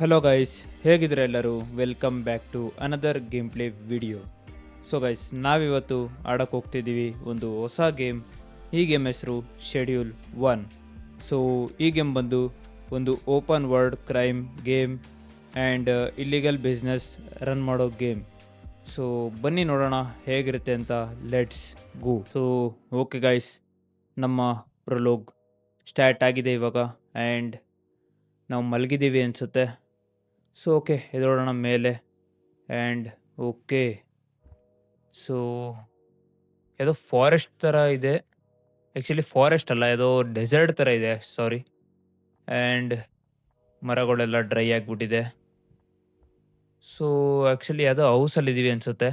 Hello guys, ಹೇಗಿದ್ರೆ ಎಲ್ಲರೂ? Welcome back to another game play video. So guys, ನಾವಿವತ್ತು ಆಡಕ್ಕೆ ಹೋಗ್ತಿದ್ದೀವಿ ಒಂದು ಹೊಸ ಗೇಮ್. ಈ ಗೇಮ್ ಹೆಸರು ಶೆಡ್ಯೂಲ್ 1. ಸೊ ಈ ಗೇಮ್ ಬಂದು ಒಂದು open world crime game and illegal business run ಮಾಡೋ ಗೇಮ್. ಸೊ ಬನ್ನಿ ನೋಡೋಣ ಹೇಗಿರುತ್ತೆ ಅಂತ. Let's go. So okay guys, ನಮ್ಮ ಪ್ರೊಲೋಗ್ ಸ್ಟಾರ್ಟ್ ಆಗಿದೆ ಇವಾಗ ಆ್ಯಂಡ್ ನಾವು ಮಲಗಿದ್ದೀವಿ ಅನಿಸುತ್ತೆ. ಸೊ ಓಕೆ, ಎದೋಳೋಣ ಮೇಲೆ ಆ್ಯಂಡ್ ಓಕೆ. ಸೊ ಯಾವುದೋ ಫಾರೆಸ್ಟ್ ಥರ ಇದೆ. ಆ್ಯಕ್ಚುಲಿ ಫಾರೆಸ್ಟ್ ಅಲ್ಲ, ಯಾವುದೋ ಡೆಸರ್ಟ್ ಥರ ಇದೆ, ಸಾರಿ. ಆ್ಯಂಡ್ ಮರಗಳೆಲ್ಲ ಡ್ರೈ ಆಗಿಬಿಟ್ಟಿದೆ. ಸೊ ಆ್ಯಕ್ಚುಲಿ ಯಾವುದೋ ಹೌಸಲ್ಲಿದ್ದೀವಿ ಅನಿಸುತ್ತೆ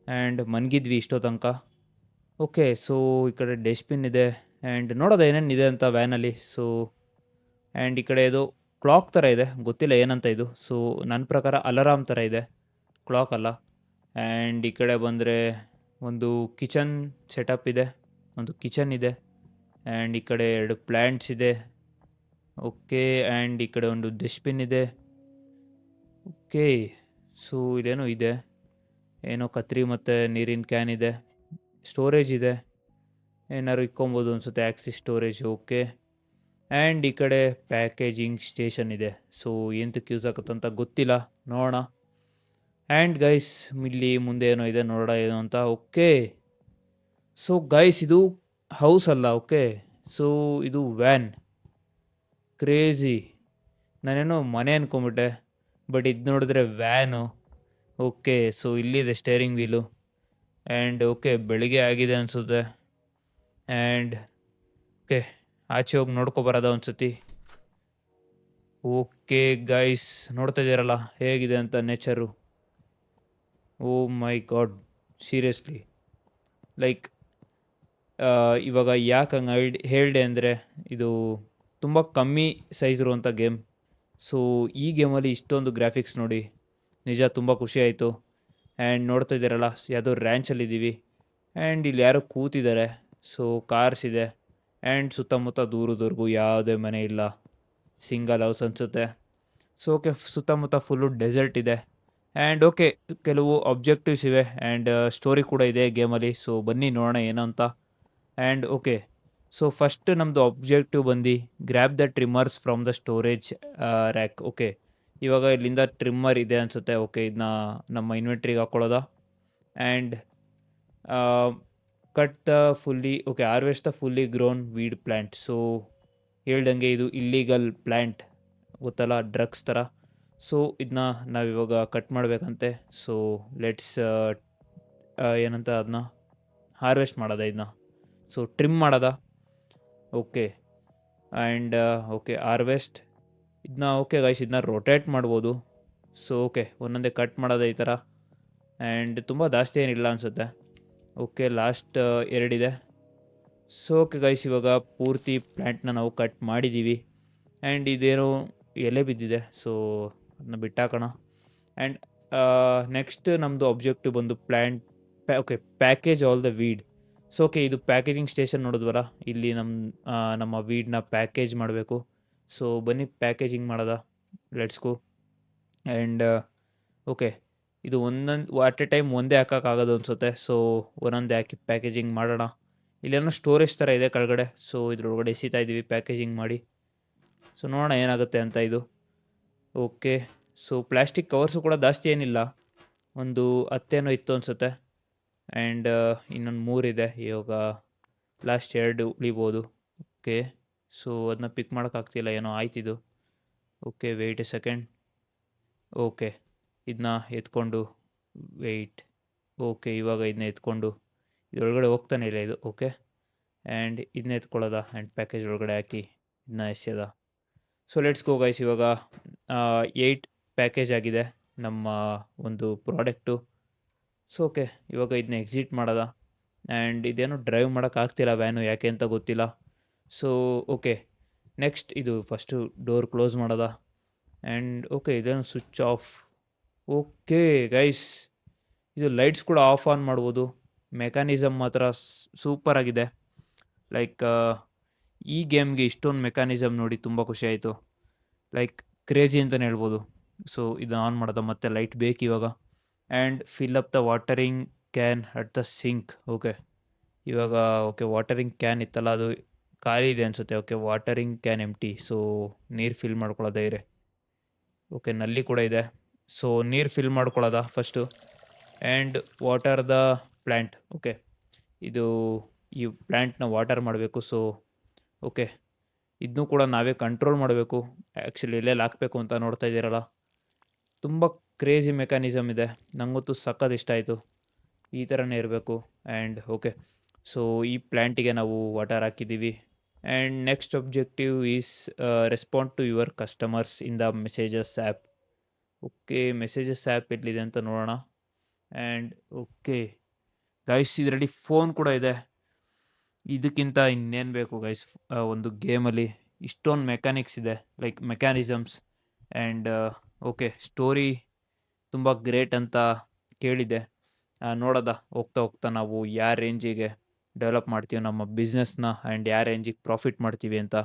ಆ್ಯಂಡ್ ಮನ್ಗಿದ್ವಿ ಇಷ್ಟೋ ತನಕ. ಓಕೆ, ಸೊ ಈ ಕಡೆ ಡಸ್ಟ್ಬಿನ್ ಇದೆ ಆ್ಯಂಡ್ ನೋಡೋದು ಏನೇನಿದೆ ಅಂತ ವ್ಯಾನಲ್ಲಿ. ಸೊ ಆ್ಯಂಡ್ ಈ ಕಡೆ ಇದು ಕ್ಲಾಕ್ ಥರ ಇದೆ, ಗೊತ್ತಿಲ್ಲ ಏನಂತ ಇದು. ಸೊ ನನ್ನ ಪ್ರಕಾರ ಅಲಾರಾಮ್ ಥರ ಇದೆ, ಕ್ಲಾಕ್ ಅಲ್ಲ. ಆ್ಯಂಡ್ ಈ ಕಡೆ ಬಂದರೆ ಒಂದು ಕಿಚನ್ ಸೆಟಪ್ ಇದೆ, ಒಂದು ಕಿಚನ್ ಇದೆ. ಆ್ಯಂಡ್ ಈ ಕಡೆ 2 ಪ್ಲ್ಯಾಂಟ್ಸ್ ಇದೆ. ಓಕೆ, ಆ್ಯಂಡ್ ಈ ಕಡೆ ಒಂದು ಡಸ್ಟ್ಬಿನ್ ಇದೆ. ಓಕೆ, ಸೊ ಇದೇನೋ ಇದೆ, ಏನೋ ಕತ್ರಿ ಮತ್ತು ನೀರಿನ ಕ್ಯಾನ್ ಇದೆ. ಸ್ಟೋರೇಜ್ ಇದೆ, ಏನಾದ್ರು ಇಕ್ಕೊಬೋದು ಅನಿಸುತ್ತೆ, ಆಕ್ಸಿಸ್ ಸ್ಟೋರೇಜ್. ಓಕೆ, ಆ್ಯಂಡ್ ಈ ಕಡೆ ಪ್ಯಾಕೇಜಿಂಗ್ ಸ್ಟೇಷನ್ ಇದೆ. ಸೊ ಎಂತಕ್ಕೆ ಯೂಸ್ ಆಗುತ್ತಂತ ಗೊತ್ತಿಲ್ಲ, ನೋಡೋಣ. ಆ್ಯಂಡ್ ಗೈಸ್, ಇಲ್ಲಿ ಮುಂದೆ ಏನೋ ಇದೆ, ನೋಡೋಣ ಏನು ಅಂತ. ಓಕೆ, ಸೊ ಗೈಸ್ ಇದು ಹೌಸ್ ಅಲ್ಲ. ಓಕೆ, ಸೊ ಇದು ವ್ಯಾನ್. ಕ್ರೇಜಿ, ನಾನೇನೋ ಮನೆ ಅಂದ್ಕೊಂಬಿಟ್ಟೆ, ಬಟ್ ಇದು ನೋಡಿದ್ರೆ ವ್ಯಾನು. ಓಕೆ, ಸೊ ಇಲ್ಲಿದೆ ಸ್ಟೇರಿಂಗ್ ವೀಲು. ಆ್ಯಂಡ್ ಓಕೆ, ಬೆಳಿಗ್ಗೆ ಆಗಿದೆ ಅನಿಸುತ್ತೆ. ಆ್ಯಂಡ್ ಓಕೆ, ಆಚೆ ಹೋಗಿ ನೋಡ್ಕೊಬರೋದ ಒಂದು. ಓಕೆ ಗೈಸ್, ನೋಡ್ತಾ ಇದ್ದೀರಲ್ಲ ಹೇಗಿದೆ ಅಂತ ನೇಚರು. ಓ ಮೈ ಗಾಡ್, ಸೀರಿಯಸ್ಲಿ. ಲೈಕ್ ಇವಾಗ ಯಾಕೆ ಹಂಗೆ ಹೇಳಿದೆ ಅಂದರೆ, ಇದು ತುಂಬ ಕಮ್ಮಿ ಸೈಜ್ ಇರುವಂಥ ಗೇಮ್. ಸೊ ಈ ಗೇಮಲ್ಲಿ ಇಷ್ಟೊಂದು ಗ್ರಾಫಿಕ್ಸ್ ನೋಡಿ ನಿಜ ತುಂಬ ಖುಷಿ ಆಯಿತು. ಆ್ಯಂಡ್ ನೋಡ್ತಾ ಇದ್ದೀರಲ್ಲ, ಯಾವುದೋ ರ್ಯಾಂಚಲ್ಲಿದ್ದೀವಿ ಆ್ಯಂಡ್ ಇಲ್ಲಿ ಯಾರೋ ಕೂತಿದ್ದಾರೆ. ಸೊ ಕಾರ್ಸ್ ಇದೆ ಆ್ಯಂಡ್ ಸುತ್ತಮುತ್ತ ದೂರದವರೆಗೂ ಯಾವುದೇ ಮನೆ ಇಲ್ಲ, ಸಿಂಗಲ್ ಹೌಸ್ ಅನಿಸುತ್ತೆ. ಸೊ ಓಕೆ, ಸುತ್ತಮುತ್ತ ಫುಲ್ಲು ಡೆಸರ್ಟ್ ಇದೆ. ಆ್ಯಂಡ್ ಓಕೆ, ಕೆಲವು ಅಬ್ಜೆಕ್ಟಿವ್ಸ್ ಇವೆ ಆ್ಯಂಡ್ ಸ್ಟೋರಿ ಕೂಡ ಇದೆ ಗೇಮಲ್ಲಿ. ಸೊ ಬನ್ನಿ ನೋಡೋಣ ಏನು ಅಂತ. ಆ್ಯಂಡ್ ಓಕೆ, ಸೊ ಫಸ್ಟ್ ನಮ್ಮದು ಅಬ್ಜೆಕ್ಟಿವ್ ಬಂದು grab the trimmers from the storage rack. Okay, ಇವಾಗ ಇಲ್ಲಿಂದ ಟ್ರಿಮ್ಮರ್ ಇದೆ ಅನಿಸುತ್ತೆ. ಓಕೆ, ಇದನ್ನ ನಮ್ಮ ಇನ್ವೆಂಟ್ರಿಗೆ ಹಾಕ್ಕೊಳ್ಳೋದ. And cut the fully, okay, harvest the fully grown weed plant. So ಹೇಳ್ದಂಗೆ ಇದು ಇಲ್ಲೀಗಲ್ ಪ್ಲ್ಯಾಂಟ್, ಗೊತ್ತಲ್ಲ, ಡ್ರಗ್ಸ್ ಥರ. ಸೊ ಇದನ್ನ ನಾವಿವಾಗ ಕಟ್ ಮಾಡಬೇಕಂತೆ. ಸೊ ಲೆಟ್ಸ್ ಏನಂತ ಅದನ್ನ ಹಾರ್ವೆಸ್ಟ್ ಮಾಡೋದ, ಇದನ್ನ ಸೊ ಟ್ರಿಮ್ ಮಾಡೋದ. ಓಕೆ, ಆ್ಯಂಡ್ ಓಕೆ, ಹಾರ್ವೆಸ್ಟ್ ಇದನ್ನ. ಓಕೆ ಗೈಸ್, ಇದನ್ನ ರೊಟೇಟ್ ಮಾಡ್ಬೋದು. ಸೊ ಓಕೆ, ಒಂದೊಂದೇ ಕಟ್ ಮಾಡೋದು ಈ ಥರ. ಆ್ಯಂಡ್ ತುಂಬ ಜಾಸ್ತಿ ಏನಿಲ್ಲ ಅನಿಸುತ್ತೆ. ಓಕೆ, ಲಾಸ್ಟ್ 2 ಇದೆ. ಸೊ ಓಕೆ ಗೈಸ್, ಇವಾಗ ಪೂರ್ತಿ ಪ್ಲ್ಯಾಂಟ್ನ ನಾವು ಕಟ್ ಮಾಡಿದ್ದೀವಿ. ಆ್ಯಂಡ್ ಇದೇನೋ ಎಲೆ ಬಿದ್ದಿದೆ, ಸೊ ಅದನ್ನ ಬಿಟ್ಟಾಕೋಣ. ಆ್ಯಂಡ್ ನೆಕ್ಸ್ಟ್ ನಮ್ಮದು ಅಬ್ಜೆಕ್ಟಿವ್ ಬಂದು okay, package all the weed. So okay, ಇದು ಪ್ಯಾಕೇಜಿಂಗ್ ಸ್ಟೇಷನ್ ನೋಡಿದ್ವಲ್ಲ, ಇಲ್ಲಿ ನಮ್ಮ ವೀಡನ್ನ ಪ್ಯಾಕೇಜ್ ಮಾಡಬೇಕು. ಸೊ ಬನ್ನಿ ಪ್ಯಾಕೇಜಿಂಗ್ ಮಾಡೋದ, ಲೆಟ್ಸ್ ಗೋ. ಆ್ಯಂಡ್ ಓಕೆ, ಇದು ಒಂದೊಂದು ಅಟ್ ಎ ಟೈಮ್ ಒಂದೇ ಹಾಕೋಕ್ಕಾಗೋದು ಅನಿಸುತ್ತೆ. ಸೊ ಒಂದೊಂದೇ ಹಾಕಿ ಪ್ಯಾಕೇಜಿಂಗ್ ಮಾಡೋಣ. ಇಲ್ಲೇನೋ ಸ್ಟೋರೇಜ್ ಥರ ಇದೆ ಕೆಳಗಡೆ. ಸೊ ಇದ್ರೊಳಗಡೆ ಎಸಿತಾ ಇದ್ದೀವಿ ಪ್ಯಾಕೇಜಿಂಗ್ ಮಾಡಿ. ಸೊ ನೋಡೋಣ ಏನಾಗುತ್ತೆ ಅಂತ ಇದು. ಓಕೆ, ಸೊ ಪ್ಲಾಸ್ಟಿಕ್ ಕವರ್ಸು ಕೂಡ ಜಾಸ್ತಿ ಏನಿಲ್ಲ, ಒಂದು 10 ಇತ್ತು ಅನಿಸುತ್ತೆ. ಆ್ಯಂಡ್ ಇನ್ನೊಂದು 3 ಇದೆ, ಇವಾಗ ಲಾಸ್ಟ್ 2 ಉಳಿಬೋದು. ಓಕೆ, ಸೊ ಅದನ್ನ ಪಿಕ್ ಮಾಡೋಕ್ಕಾಗ್ತಿಲ್ಲ, ಏನೋ ಆಯ್ತಿದು. Okay, wait a second. Okay, ಇದನ್ನ ಎತ್ಕೊಂಡು ವೆಯ್ಟ್. ಓಕೆ, ಇವಾಗ ಇದನ್ನ ಎತ್ಕೊಂಡು ಇದರೊಳಗಡೆ ಹೋಗ್ತಾನೆ ಇಲ್ಲ ಇದು. ಓಕೆ, ಆ್ಯಂಡ್ ಇದನ್ನ ಎತ್ಕೊಳ್ಳೋದ ಆ್ಯಂಡ್ ಪ್ಯಾಕೇಜ್ ಒಳಗಡೆ ಹಾಕಿ ಇದನ್ನ ಎಸೆಯೋದ. ಸೊ ಲೆಟ್ಸ್ ಗೋ ಗೈಸ್, ಇವಾಗ 8 ಪ್ಯಾಕೇಜ್ ಆಗಿದೆ ನಮ್ಮ ಒಂದು ಪ್ರಾಡಕ್ಟು. ಸೊ ಓಕೆ, ಇವಾಗ ಇದನ್ನ ಎಕ್ಸಿಟ್ ಮಾಡೋದ. ಆ್ಯಂಡ್ ಇದೇನೋ ಡ್ರೈವ್ ಮಾಡೋಕ್ಕಾಗ್ತಿಲ್ಲ ವ್ಯಾನು, ಯಾಕೆ ಅಂತ ಗೊತ್ತಿಲ್ಲ. ಸೊ ಓಕೆ, ನೆಕ್ಸ್ಟ್ ಇದು ಫಸ್ಟು ಡೋರ್ ಕ್ಲೋಸ್ ಮಾಡೋದ. ಆ್ಯಂಡ್ ಓಕೆ, ಇದೇನೋ ಸ್ವಿಚ್ ಆಫ್. ಓಕೆ ಗೈಸ್, ಇದು ಲೈಟ್ಸ್ ಕೂಡ ಆಫ್ ಆನ್ ಮಾಡ್ಬೋದು. ಮೆಕ್ಯಾನಿಸಮ್ ಮಾತ್ರ ಸೂಪರಾಗಿದೆ. ಲೈಕ್ ಈ ಗೇಮ್ಗೆ ಇಷ್ಟೊಂದು ಮೆಕ್ಯಾನಿಸಮ್ ನೋಡಿ ತುಂಬ ಖುಷಿ ಆಯಿತು. ಲೈಕ್ ಕ್ರೇಜಿ ಅಂತಲೇ ಹೇಳ್ಬೋದು. ಸೊ ಇದನ್ನ ಆನ್ ಮಾಡೋದ, ಮತ್ತೆ ಲೈಟ್ ಬೇಕು ಇವಾಗ. And fill up the watering can at the sink. Okay, ಇವಾಗ ಓಕೆ ವಾಟರಿಂಗ್ ಕ್ಯಾನ್ ಇತ್ತಲ್ಲ ಅದು ಖಾಲಿ ಇದೆ ಅನಿಸುತ್ತೆ. Okay, watering can empty. So ನೀರು ಫಿಲ್ ಮಾಡ್ಕೊಳ್ಳೋದೇ ಇರೆ. ಓಕೆ, ನಲ್ಲಿ ಕೂಡ ಇದೆ. ಸೊ ನೀರು ಫಿಲ್ ಮಾಡ್ಕೊಳ್ಳೋದ first. And water the plant. Okay, ಇದು ಈ ಪ್ಲ್ಯಾಂಟ್ನ ವಾಟರ್ ಮಾಡಬೇಕು. ಸೊ ಓಕೆ, ಇದನ್ನೂ ಕೂಡ ನಾವೇ ಕಂಟ್ರೋಲ್ ಮಾಡಬೇಕು. ಆ್ಯಕ್ಚುಲಿ ಎಲ್ಲೆಲ್ಲಿ ಹಾಕಬೇಕು ಅಂತ ನೋಡ್ತಾ ಇದ್ದೀರಲ್ಲ, ತುಂಬ ಕ್ರೇಜಿ ಮೆಕ್ಯಾನಿಸಮ್ ಇದೆ. ನನಗಂತೂ ಸಖತ್ ಇಷ್ಟ ಆಯಿತು. ಈ ಥರನೇ ಇರಬೇಕು. ಆ್ಯಂಡ್ ಓಕೆ, ಸೊ ಈ ಪ್ಲ್ಯಾಂಟಿಗೆ ನಾವು ವಾಟರ್ ಹಾಕಿದ್ದೀವಿ. And next objective is respond to your customers in the messages app. Okay, messages app ಎಲ್ಲಿದೆ ಅಂತ ನೋಡೋಣ. ಆ್ಯಂಡ್ ಓಕೆ ಗೈಸ್, ಇದರಲ್ಲಿ ಫೋನ್ ಕೂಡ ಇದೆ. ಇದಕ್ಕಿಂತ ಇನ್ನೇನು ಬೇಕು ಗೈಸ್. ಒಂದು ಗೇಮಲ್ಲಿ ಇಷ್ಟೊಂದು ಮೆಕ್ಯಾನಿಕ್ಸ್ ಇದೆ, like mechanisms. And okay, story ತುಂಬ ಗ್ರೇಟ್ ಅಂತ ಕೇಳಿದೆ. ನೋಡೋದ ಹೋಗ್ತಾ ಹೋಗ್ತಾ ನಾವು ಯಾವ ರೇಂಜಿಗೆ ಡೆವಲಪ್ ಮಾಡ್ತೀವಿ ನಮ್ಮ ಬಿಸ್ನೆಸ್ನ, ಆ್ಯಂಡ್ ಯಾವ ರೇಂಜಿಗೆ ಪ್ರಾಫಿಟ್ ಮಾಡ್ತೀವಿ ಅಂತ.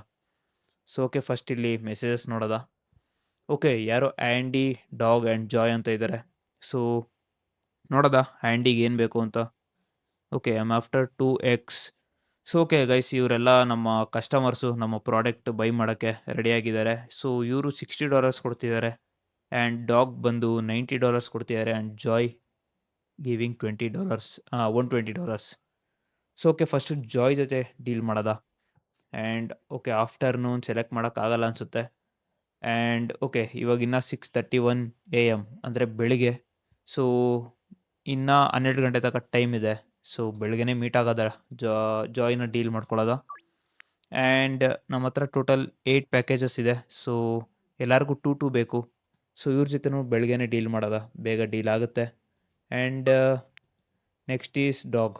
ಸೊ ಓಕೆ, ಫಸ್ಟ್ ಇಲ್ಲಿ ಮೆಸೇಜಸ್ ನೋಡೋದ. ಓಕೆ, ಯಾರೋ ಆ್ಯಂಡಿ, ಡಾಗ್ ಆ್ಯಂಡ್ ಜಾಯ್ ಅಂತ ಇದ್ದಾರೆ. ಸೊ ನೋಡೋದ ಆ್ಯಂಡಿಗೆ ಏನು ಬೇಕು ಅಂತ. Okay, I am after 2x. So okay guys, ಇವರೆಲ್ಲ ನಮ್ಮ ಕಸ್ಟಮರ್ಸು, ನಮ್ಮ ಪ್ರಾಡಕ್ಟ್ ಬೈ ಮಾಡೋಕ್ಕೆ ರೆಡಿಯಾಗಿದ್ದಾರೆ. ಸೊ ಇವರು $60 ಕೊಡ್ತಿದ್ದಾರೆ. ಆ್ಯಂಡ್ ಡಾಗ್ ಬಂದು $90 ಕೊಡ್ತಿದ್ದಾರೆ. And Joy giving $20, $120. So okay, first Joy ಜೊತೆ ಡೀಲ್ ಮಾಡೋದ. ಆ್ಯಂಡ್ ಓಕೆ, ಆಫ್ಟರ್ನೂನ್ ಸೆಲೆಕ್ಟ್ ಮಾಡೋಕ್ಕಾಗಲ್ಲ ಅನಿಸುತ್ತೆ. ಆ್ಯಂಡ್ ಓಕೆ, ಇವಾಗ ಇನ್ನೂ 6:31 AM ಅಂದರೆ ಬೆಳಿಗ್ಗೆ. ಸೊ ಇನ್ನೂ 12 ಗಂಟೆ ತನಕ ಟೈಮ್ ಇದೆ. ಸೊ ಬೆಳಗ್ಗೆನೇ ಮೀಟ್ ಆಗೋದ, ಜಾಯ್ನ ಡೀಲ್ ಮಾಡ್ಕೊಳ್ಳೋದ. ಆ್ಯಂಡ್ ನಮ್ಮ ಹತ್ರ ಟೋಟಲ್ 8 ಪ್ಯಾಕೇಜಸ್ ಇದೆ. ಸೊ ಎಲ್ಲರಿಗೂ 2 ಬೇಕು. ಸೊ ಇವ್ರ ಜೊತೆನೂ ಬೆಳಗ್ಗೆನೇ ಡೀಲ್ ಮಾಡೋದ, ಬೇಗ ಡೀಲ್ ಆಗುತ್ತೆ. And next is dog.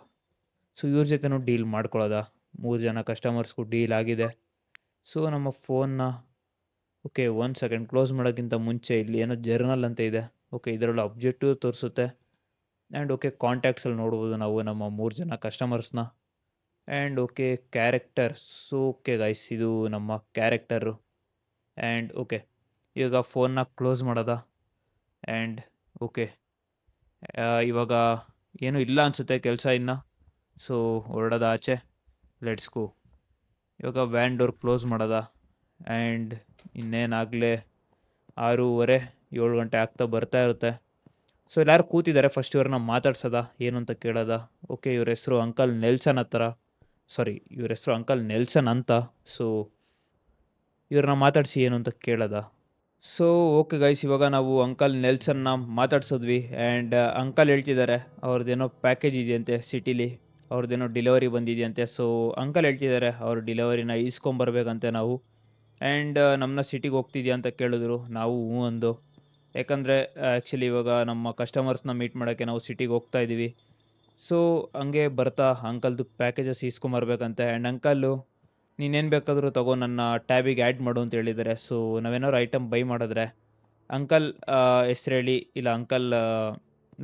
So ಇವ್ರ ಜೊತೆನೂ ಡೀಲ್ ಮಾಡ್ಕೊಳ್ಳೋದ. 3 ಜನ ಕಸ್ಟಮರ್ಸ್ಗೂ ಡೀಲ್ ಆಗಿದೆ. ಸೊ ನಮ್ಮ ಫೋನ್ನ ಓಕೆ 1 ಸೆಕೆಂಡ್ ಕ್ಲೋಸ್ ಮಾಡೋಕ್ಕಿಂತ ಮುಂಚೆ ಇಲ್ಲಿ ಏನೋ ಜರ್ನಲ್ ಅಂತ ಇದೆ. ಓಕೆ, ಇದರಲ್ಲಿ ಅಬ್ಜೆಕ್ಟಿವ್ ತೋರಿಸುತ್ತೆ. ಆ್ಯಂಡ್ ಓಕೆ, ಕಾಂಟ್ಯಾಕ್ಟ್ಸಲ್ಲಿ ನೋಡ್ಬೋದು ನಾವು ನಮ್ಮ 3 ಜನ ಕಸ್ಟಮರ್ಸ್ನ. And okay, character. So okay guys, ಇದು ನಮ್ಮ ಕ್ಯಾರೆಕ್ಟರು. ಆ್ಯಂಡ್ ಓಕೆ, ಇವಾಗ ಫೋನ್ನ ಕ್ಲೋಸ್ ಮಾಡೋದ. ಆ್ಯಂಡ್ ಓಕೆ, ಇವಾಗ ಏನೂ ಇಲ್ಲ ಅನಿಸುತ್ತೆ ಕೆಲಸ ಇನ್ನು. ಸೊ ಹೊರಡೋದ ಆಚೆ, ಲೆಟ್ಸ್ ಗೋ. ಇವಾಗ ವ್ಯಾನ್ ಡೋರ್ ಕ್ಲೋಸ್ ಮಾಡೋದ. ಆ್ಯಂಡ್ ಇನ್ನೇನಾಗಲೇ 6:30, 7 ಗಂಟೆ ಆಗ್ತಾ ಬರ್ತಾ ಇರುತ್ತೆ. ಸೊ ಎಲ್ಲರೂ ಕೂತಿದ್ದಾರೆ. ಫಸ್ಟ್ ಇವ್ರನ್ನ ಮಾತಾಡ್ಸೋದ, ಏನು ಅಂತ ಕೇಳೋದ. ಓಕೆ, ಇವ್ರ ಹೆಸರು ಅಂಕಲ್ ನೆಲ್ಸನ್ ಇವ್ರ ಹೆಸರು ಅಂಕಲ್ ನೆಲ್ಸನ್ ಅಂತ. ಸೊ ಇವ್ರನ್ನ ಮಾತಾಡಿಸಿ ಏನು ಅಂತ ಕೇಳೋದ. ಸೊ ಓಕೆ ಗೈಸ್, ಇವಾಗ ನಾವು ಅಂಕಲ್ ನೆಲ್ಸನ್ನ ಮಾತಾಡ್ಸಿದ್ವಿ. ಆ್ಯಂಡ್ ಅಂಕಲ್ ಹೇಳ್ತಿದ್ದಾರೆ ಅವ್ರದ್ದೇನೋ ಪ್ಯಾಕೇಜ್ ಇದೆಯಂತೆ ಸಿಟಿಲಿ, ಅವ್ರದ್ದೇನೋ ಡಿಲಿವರಿ ಬಂದಿದೆಯಂತೆ. ಸೊ ಅಂಕಲ್ ಹೇಳ್ತಿದ್ದಾರೆ ಅವ್ರ ಡಿಲಿವರಿನ ಈಸ್ಕೊಂಬರ್ಬೇಕಂತೆ ನಾವು. ಆ್ಯಂಡ್ ನಮ್ಮನ್ನ ಸಿಟಿಗೆ ಹೋಗ್ತಿದ್ಯಾ ಅಂತ ಕೇಳಿದ್ರು. ನಾವು ಹ್ಞೂ ಅಂದು. ಯಾಕಂದರೆ ಆ್ಯಕ್ಚುಲಿ ಇವಾಗ ನಮ್ಮ ಕಸ್ಟಮರ್ಸ್ನ ಮೀಟ್ ಮಾಡೋಕ್ಕೆ ನಾವು ಸಿಟಿಗೆ ಹೋಗ್ತಾ ಇದ್ದೀವಿ. ಸೊ ಹಂಗೆ ಬರ್ತಾ ಅಂಕಲ್ದು ಪ್ಯಾಕೇಜಸ್ ಈಸ್ಕೊಂಬರ್ಬೇಕಂತೆ. ಆ್ಯಂಡ್ ಅಂಕಲ್ಲು ನೀನೇನು ಬೇಕಾದರೂ ತಗೋ, ನನ್ನ ಟ್ಯಾಬಿಗೆ ಆ್ಯಡ್ ಮಾಡು ಅಂತ ಹೇಳಿದ್ದಾರೆ. ಸೊ ನಾವೇನಾದ್ರು ಐಟಮ್ ಬೈ ಮಾಡಿದ್ರೆ ಅಂಕಲ್ ಹೆಸ್ರು ಹೇಳಿ, ಇಲ್ಲ ಅಂಕಲ್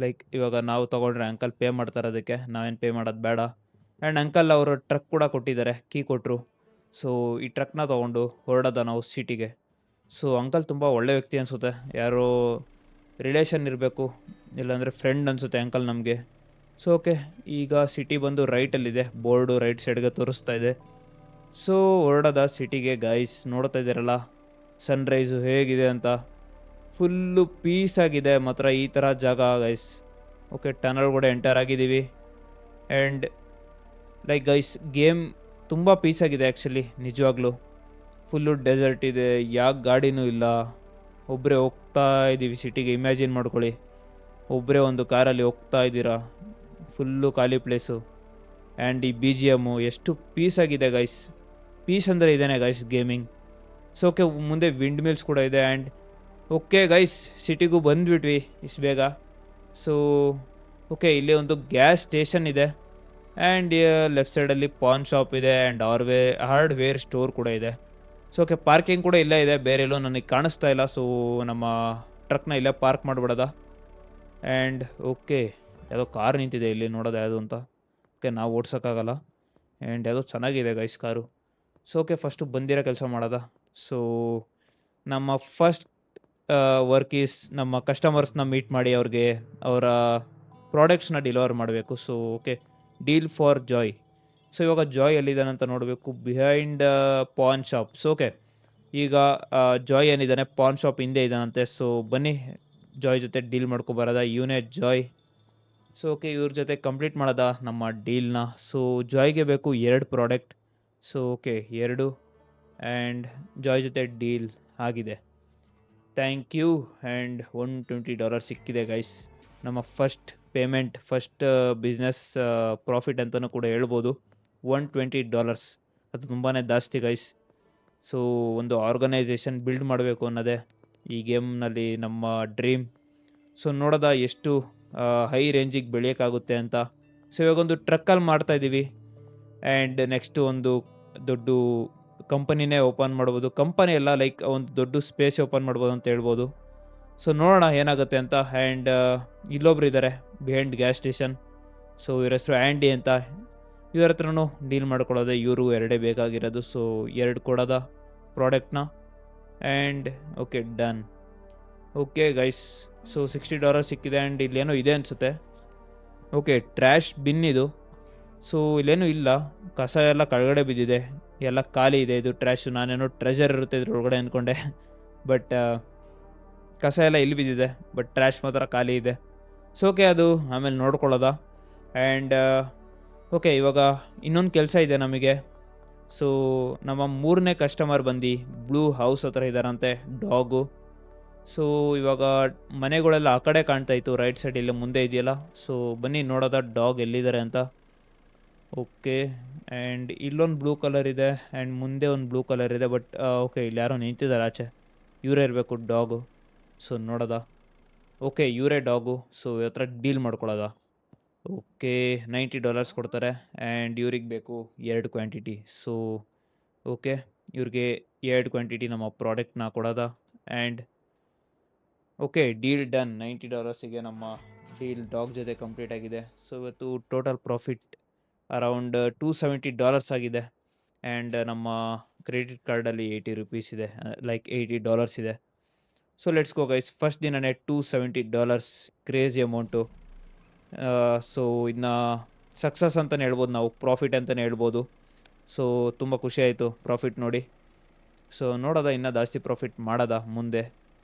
ಲೈಕ್ ಇವಾಗ ನಾವು ತೊಗೊಂಡ್ರೆ ಅಂಕಲ್ ಪೇ ಮಾಡ್ತಾರೆ, ಅದಕ್ಕೆ ನಾವೇನು ಪೇ ಮಾಡೋದು ಬೇಡ. ಆ್ಯಂಡ್ ಅಂಕಲ್ ಅವರು ಟ್ರಕ್ ಕೂಡ ಕೊಟ್ಟಿದ್ದಾರೆ, ಕೀ ಕೊಟ್ಟರು. ಸೊ ಈ ಟ್ರಕ್ನ ತೊಗೊಂಡು ಹೊರಡೋದ ನಾವು ಸಿಟಿಗೆ. ಸೊ ಅಂಕಲ್ ತುಂಬ ಒಳ್ಳೆ ವ್ಯಕ್ತಿ ಅನಿಸುತ್ತೆ, ಯಾರೋ ರಿಲೇಷನ್ ಇರಬೇಕು, ಇಲ್ಲಾಂದರೆ ಫ್ರೆಂಡ್ ಅನಿಸುತ್ತೆ ಅಂಕಲ್ ನಮಗೆ. ಸೊ ಓಕೆ, ಈಗ ಸಿಟಿ ಬಂದು ರೈಟಲ್ಲಿದೆ, ಬೋರ್ಡು ರೈಟ್ ಸೈಡ್ಗೆ ತೋರಿಸ್ತಾ ಇದೆ. ಸೊ ಹೊರಡೋದ ಸಿಟಿಗೆ. ಗೈಸ್ ನೋಡ್ತಾ ಇದ್ದೀರಲ್ಲ ಸನ್ರೈಸು ಹೇಗಿದೆ ಅಂತ, ಫುಲ್ಲು ಪೀಸಾಗಿದೆ ಮಾತ್ರ ಈ ಥರ ಜಾಗ ಗೈಸ್. ಓಕೆ, ಟನಲ್ ಕೂಡ ಎಂಟರ್ ಆಗಿದ್ದೀವಿ. ಆ್ಯಂಡ್ ಲೈಕ್ ಗೈಸ್, ಗೇಮ್ ತುಂಬ ಪೀಸಾಗಿದೆ ಆ್ಯಕ್ಚುಲಿ, ನಿಜವಾಗ್ಲೂ. ಫುಲ್ಲು ಡೆಸರ್ಟ್ ಇದೆ, ಯಾಕೆ ಗಾಡಿನೂ ಇಲ್ಲ, ಒಬ್ಬರೇ ಹೋಗ್ತಾ ಇದ್ದೀವಿ ಸಿಟಿಗೆ. ಇಮ್ಯಾಜಿನ್ ಮಾಡ್ಕೊಳ್ಳಿ, ಒಬ್ಬರೇ ಒಂದು ಕಾರಲ್ಲಿ ಹೋಗ್ತಾ ಇದ್ದೀರಾ, ಫುಲ್ಲು ಖಾಲಿ ಪ್ಲೇಸು. ಆ್ಯಂಡ್ ಈ BGM ಎಷ್ಟು ಪೀಸಾಗಿದೆ ಗೈಸ್. ಪೀಸ್ ಅಂದರೆ ಇದೇನೆ ಗೈಸ್ ಗೇಮಿಂಗ್. ಸೊ ಓಕೆ, ಮುಂದೆ ವಿಂಡ್ ಮಿಲ್ಸ್ ಕೂಡ ಇದೆ. ಆ್ಯಂಡ್ ಓಕೆ ಗೈಸ್, ಸಿಟಿಗೂ ಬಂದುಬಿಟ್ವಿ ಇಷ್ಟು ಬೇಗ. ಸೊ ಓಕೆ, ಇಲ್ಲಿ ಒಂದು ಗ್ಯಾಸ್ ಸ್ಟೇಷನ್ ಇದೆ. ಆ್ಯಂಡ್ ಲೆಫ್ಟ್ ಸೈಡಲ್ಲಿ ಪಾನ್ ಶಾಪ್ ಇದೆ. ಆ್ಯಂಡ್ ಹಾರ್ಡ್ವೇರ್ ಸ್ಟೋರ್ ಕೂಡ ಇದೆ. ಸೊ ಓಕೆ, ಪಾರ್ಕಿಂಗ್ ಕೂಡ ಇಲ್ಲೇ ಇದೆ, ಬೇರೆ ಎಲ್ಲೋ ನನಗೆ ಕಾಣಿಸ್ತಾ ಇಲ್ಲ. ಸೊ ನಮ್ಮ ಟ್ರಕ್ನ ಇಲ್ಲೇ ಪಾರ್ಕ್ ಮಾಡಿಬಿಡೋದ. ಆ್ಯಂಡ್ ಓಕೆ, ಯಾವುದೋ ಕಾರ್ ನಿಂತಿದೆ ಇಲ್ಲಿ, ನೋಡೋದು ಯಾವುದು ಅಂತ. ಓಕೆ, ನಾವು ಓಡ್ಸೋಕ್ಕಾಗಲ್ಲ. ಆ್ಯಂಡ್ ಯಾವುದೋ ಚೆನ್ನಾಗಿದೆ guys car. So okay, first ಬಂದಿರೋ ಕೆಲಸ ಮಾಡೋದ. ಸೊ ನಮ್ಮ ಫಸ್ಟ್ ವರ್ಕ್ ಈಸ್ ನಮ್ಮ ಕಸ್ಟಮರ್ಸ್ನ ಮೀಟ್ ಮಾಡಿ ಅವ್ರಿಗೆ ಅವರ ಪ್ರಾಡಕ್ಟ್ಸ್ನ ಡೆಲಿವರ್ ಮಾಡಬೇಕು. So okay, deal for Joy. So ಇವಾಗ ಜಾಯ್ ಎಲ್ಲಿದ್ದಾನೆ ಅಂತ ನೋಡಬೇಕು, behind PAN shop. So okay, ಈಗ ಜಾಯ್ ಏನಿದ್ದಾನೆ ಪಾನ್ ಶಾಪ್ ಹಿಂದೆ ಇದ್ದಾನಂತೆ. ಸೊ ಬನ್ನಿ ಜಾಯ್ ಜೊತೆ ಡೀಲ್ ಮಾಡ್ಕೊಬರೋದ, ಇವನೇ ಜಾಯ್. ಸೊ ಓಕೆ, ಇವ್ರ ಜೊತೆ ಕಂಪ್ಲೀಟ್ ಮಾಡೋದ ನಮ್ಮ ಡೀಲ್ನ. ಸೊ ಜಾಯ್ಗೆ ಬೇಕು 2 product. So okay, 2 and Joy ಜೊತೆ ಡೀಲ್ ಆಗಿದೆ. Thank you. ಆ್ಯಂಡ್ $120 ಸಿಕ್ಕಿದೆ ಗೈಸ್. ನಮ್ಮ first payment, first business profit ಅಂತಲೂ ಕೂಡ ಹೇಳ್ಬೋದು. $120 ಅದು ತುಂಬಾ ಜಾಸ್ತಿ ಗೈಸ್. ಸೊ ಒಂದು ಆರ್ಗನೈಸೇಷನ್ ಬಿಲ್ಡ್ ಮಾಡಬೇಕು ಅನ್ನೋದೇ ಈ ಗೇಮ್ನಲ್ಲಿ ನಮ್ಮ ಡ್ರೀಮ್. ಸೊ ನೋಡೋದ ಎಷ್ಟು ಹೈ ರೇಂಜಿಗೆ ಬೆಳೆಯೋಕ್ಕಾಗುತ್ತೆ ಅಂತ. ಸೊ ಇವಾಗೊಂದು ಟ್ರಕ್ಕಲ್ಲಿ ಮಾಡ್ತಾಯಿದ್ದೀವಿ. ಆ್ಯಂಡ್ ನೆಕ್ಸ್ಟು ಒಂದು ದೊಡ್ಡ ಕಂಪನಿನೇ ಓಪನ್ ಮಾಡ್ಬೋದು. ಕಂಪನಿ ಎಲ್ಲ ಲೈಕ್ ಒಂದು ದೊಡ್ಡ ಸ್ಪೇಸ್ ಓಪನ್ ಮಾಡ್ಬೋದು ಅಂತ ಹೇಳ್ಬೋದು. ಸೊ ನೋಡೋಣ ಏನಾಗುತ್ತೆ ಅಂತ. ಆ್ಯಂಡ್ ಇಲ್ಲೊಬ್ರು ಇದ್ದಾರೆ ಬಿಹೈಂಡ್ ಗ್ಯಾಸ್ ಸ್ಟೇಷನ್. ಸೊ ಇವ್ರ ಹೆಸರು ಆ್ಯಂಡಿ ಅಂತ. ಇವ್ರ ಹತ್ರನೂ ಡೀಲ್ ಮಾಡ್ಕೊಳ್ಳೋದೆ. ಇವರು 2 ಬೇಕಾಗಿರೋದು. ಸೊ 2 ಕೊಡೋದ ಪ್ರಾಡಕ್ಟ್ನ. And okay, done. Okay guys, so $60 ಸಿಕ್ಕಿದೆ. ಆ್ಯಂಡ್ ಇಲ್ಲೇನೋ ಇದೆ ಅನಿಸುತ್ತೆ. ಓಕೆ, ಟ್ರ್ಯಾಶ್ ಬಿನ್ ಇದು. ಸೊ ಇಲ್ಲೇನೂ ಇಲ್ಲ, ಕಸ ಎಲ್ಲ ಕೆಳಗಡೆ ಬಿದ್ದಿದೆ, ಎಲ್ಲ ಖಾಲಿ ಇದೆ ಇದು ಟ್ರ್ಯಾಶು. ನಾನೇನೋ ಟ್ರೆಜರ್ ಇರುತ್ತೆ ಇದ್ರೊಳಗಡೆ ಅಂದ್ಕೊಂಡೆ, ಬಟ್ ಕಸ ಎಲ್ಲ ಇಲ್ಲಿ ಬಿದ್ದಿದೆ, ಬಟ್ ಟ್ರ್ಯಾಶ್ ಮಾತ್ರ ಖಾಲಿ ಇದೆ. ಸೊ ಓಕೆ, ಅದು ಆಮೇಲೆ ನೋಡ್ಕೊಳ್ಳೋದ. ಆ್ಯಂಡ್ ಓಕೆ, ಇವಾಗ ಇನ್ನೊಂದು ಕೆಲಸ ಇದೆ ನಮಗೆ. ಸೊ ನಮ್ಮ 3ನೇ ಕಸ್ಟಮರ್ ಬಂದು ಬ್ಲೂ ಹೌಸ್ ಹತ್ರ ಇದ್ದಾರಂತೆ, ಡಾಗು. ಸೊ ಇವಾಗ ಮನೆಗಳೆಲ್ಲ ಆ ಕಡೆ ಕಾಣ್ತಾ ಇತ್ತು, ರೈಟ್ ಸೈಡ್ ಇಲ್ಲಿ ಮುಂದೆ ಇದೆಯಲ್ಲ. ಸೊ ಬನ್ನಿ ನೋಡೋದ ಡಾಗ್ ಎಲ್ಲಿದ್ದಾರೆ ಅಂತ. ಓಕೆ, ಆ್ಯಂಡ್ ಇಲ್ಲೊಂದು ಬ್ಲೂ ಕಲರ್ ಇದೆ ಆ್ಯಂಡ್ ಮುಂದೆ ಒಂದು ಬ್ಲೂ ಕಲರ್ ಇದೆ. ಬಟ್ ಓಕೆ, ಇಲ್ಲಿ ಯಾರೋ ನಿಂತಿದ್ದಾರೆ ಆಚೆ, ಇವರೇ ಇರಬೇಕು ಡಾಗು. ಸೊ ನೋಡೋದ. ಓಕೆ, ಇವರೇ ಡಾಗು. ಸೊ ಇವ್ರ ಹತ್ರ ಡೀಲ್ ಮಾಡ್ಕೊಳ್ಳೋದ. ಓಕೆ, $90 ಕೊಡ್ತಾರೆ. ಆ್ಯಂಡ್ ಇವ್ರಿಗೆ ಬೇಕು 2 ಕ್ವಾಂಟಿಟಿ. ಸೊ ಓಕೆ, ಇವ್ರಿಗೆ 2 ಕ್ವಾಂಟಿಟಿ ನಮ್ಮ ಪ್ರಾಡಕ್ಟ್ನ ಕೊಡೋದ. And okay, deal done. $90ಗೆ ನಮ್ಮ ಡೀಲ್ ಡಾಗ್ ಜೊತೆ ಕಂಪ್ಲೀಟ್ ಆಗಿದೆ. ಸೊ ಇವತ್ತು ಟೋಟಲ್ ಪ್ರಾಫಿಟ್ ಅರೌಂಡ್ $270 ಆಗಿದೆ. ಆ್ಯಂಡ್ ನಮ್ಮ ಕ್ರೆಡಿಟ್ ಕಾರ್ಡಲ್ಲಿ ₹80 ಇದೆ, ಲೈಕ್ $80 ಇದೆ. So let's go guys. First ದಿನನೇ $270, ಕ್ರೇಜಿ ಅಮೌಂಟು. ಸೊ ಇದನ್ನ ಸಕ್ಸಸ್ ಅಂತಲೇ ಹೇಳ್ಬೋದು, ನಾವು ಪ್ರಾಫಿಟ್ ಅಂತಲೇ ಹೇಳ್ಬೋದು. ಸೊ ತುಂಬ ಖುಷಿ ಆಯಿತು ಪ್ರಾಫಿಟ್ ನೋಡಿ. ಸೊ ನೋಡೋದ ಇನ್ನೂ ಜಾಸ್ತಿ ಪ್ರಾಫಿಟ್ ಮಾಡೋದ ಮುಂದೆ.